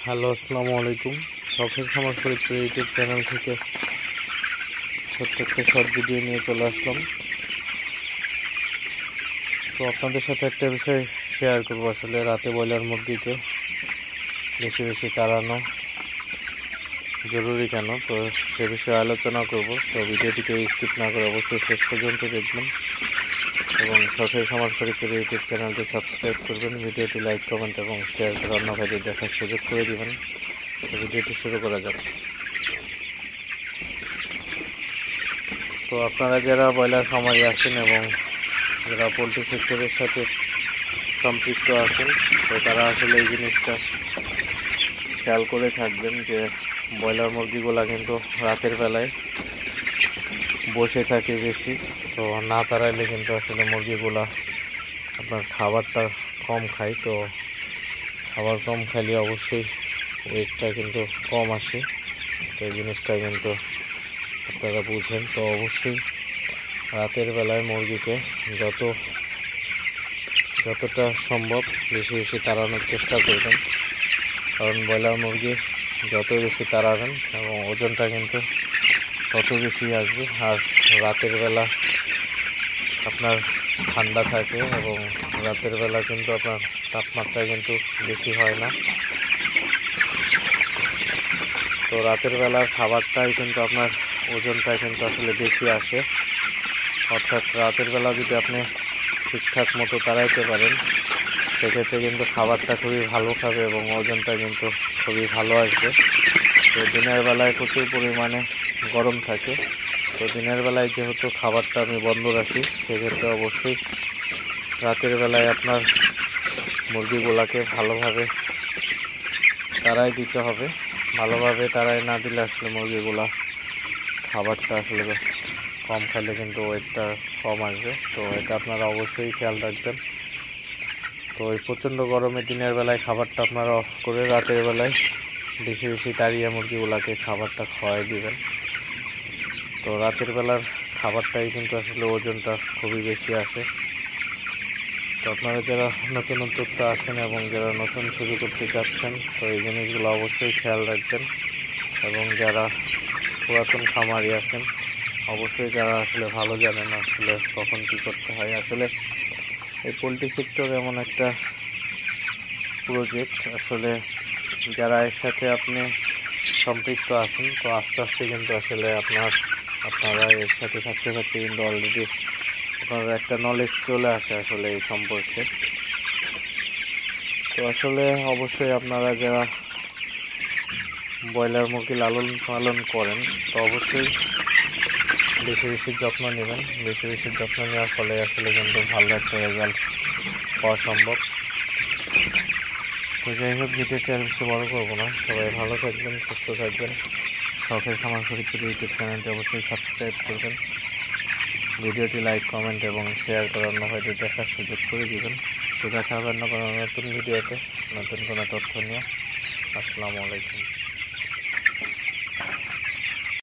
Hello, আসসালামু আলাইকুম। শখের খামার ফরিদপুর ইউটিউব চ্যানেল থেকে ছোট্ট একটা শর্ট ভিডিও নিয়ে চলে আসলাম। তো আপনাদের সাথে একটা বিষয় শেয়ার করবো। আসলে রাতে ব্রয়লার মুরগিকে বেশি বেশি তাড়ানো জরুরি কেন, তো সে বিষয়ে আলোচনা করব। তো ভিডিওটিকে স্কিপ না করে অবশ্যই শেষ পর্যন্ত দেখবেন এবং শখের খামার ফরিদপুর ইউটিউব চ্যানেলটি সাবস্ক্রাইব করবেন। ভিডিওটি লাইক, কমেন্ট এবং শেয়ার করে অন্য ভাইদের দেখার সুযোগ করে দিবেন। তো ভিডিওটি শুরু করা যাক। তো আপনারা যারা ব্রয়লার খামারি আছেন এবং যারা পোলট্রি সেক্টরের সাথে সম্পৃক্ত আছেন, তো তারা আসলে এই জিনিসটা খেয়াল করে থাকবেন যে ব্রয়লার মুরগিগুলা কিন্তু রাতের বেলায় বসে থাকে বেশি। তো না তাড়াইলে কিন্তু আসলে মুরগিগুলা আপনার খাবারটা কম খায়। তো খাবার কম খাইলে অবশ্যই ওয়েটটা কিন্তু কম আসে। তো এই জিনিসটা কিন্তু আপনারা বুঝেন। তো অবশ্যই রাতের বেলায় মুরগিকে যতটা সম্ভব বেশি বেশি তাড়ানোর চেষ্টা করবেন, কারণ ব্রয়লার মুরগি যত বেশি তাড়াবেন এবং ওজনটা কিন্তু তত বেশি আসবে। আর রাতের বেলা আপনার ঠান্ডা থাকে এবং রাতের বেলা কিন্তু আপনার তাপমাত্রা কিন্তু বেশি হয় না। তো রাতের বেলার খাবারটাই কিন্তু আপনার ওজনটা কিন্তু আসলে বেশি আসে। অর্থাৎ রাতের বেলা যদি আপনি ঠিকঠাক মতো তাড়াইতে পারেন, সেক্ষেত্রে কিন্তু খাবারটা খুবই ভালো খাবে এবং ওজনটা কিন্তু খুবই ভালো আসবে। তো দিনের বেলায় প্রচুর পরিমাণে গরম থাকে। তো দিনের বেলায় যেহেতু খাবারটা আমি বন্ধ রাখি, সেক্ষেত্রে অবশ্যই রাতের বেলায় আপনার মুরগিগুলোকে ভালোভাবে তাড়াই দিতে হবে। ভালোভাবে তাড়াই না দিলে আসলে মুরগিগুলা খাবারটা আসলে কম খাইলে কিন্তু ওয়েটটা কম আসবে। তো এটা আপনারা অবশ্যই খেয়াল রাখবেন। তো এই প্রচণ্ড গরমে দিনের বেলায় খাবারটা আপনারা অফ করে রাতের বেলায় বেশি বেশি তাড়িয়ে মুরগিগুলাকে খাবারটা খাওয়াই দিবেন। তো রাতের বেলার খাবারটাই কিন্তু আসলে ওজনটা খুবই বেশি আসে। তো আপনারা যারা নতুন উদ্যোক্তা আছেন এবং যারা নতুন শুরু করতে চাচ্ছেন, তো এই জিনিসগুলো অবশ্যই খেয়াল রাখবেন। এবং যারা পুরাতন খামারি আছেন, অবশ্যই যারা আসলে ভালো জানেন আসলে কখন কী করতে হয়। আসলে এই পোলট্রি সেক্টর এমন একটা প্রজেক্ট, আসলে যারা এর সাথে আপনি সম্পৃক্ত আছেন, তো আস্তে আস্তে কিন্তু আসলে আপনারা এর সাথে থাকতে থাকতে কিন্তু অলরেডি আপনার একটা নলেজ চলে আসে আসলে এই সম্পর্কে। তো আসলে অবশ্যই আপনারা যারা ব্রয়লার মুরগি লালন পালন করেন, তো অবশ্যই বেশি বেশি যত্ন নেবেন। বেশি বেশি যত্ন নেওয়ার ফলে আসলে কিন্তু ভালো একটা রেজাল্ট পাওয়া সম্ভব। তো যাই হোক, ভিডিওটি আর বেশি বড় করবো না। সবাই ভালো থাকবেন, সুস্থ থাকবেন। শখের খামার ফরিদপুর ইউটিউব চ্যানেলটি অবশ্যই সাবস্ক্রাইব করবেন। ভিডিওটি লাইক, কমেন্ট এবং শেয়ার করে অন্য ভাইদের দেখার সুযোগ করে দিবেন। তো দেখা হবে না কোনো নতুন ভিডিওতে নতুন কোনো তথ্য নিয়ে। আসসালামু আলাইকুম।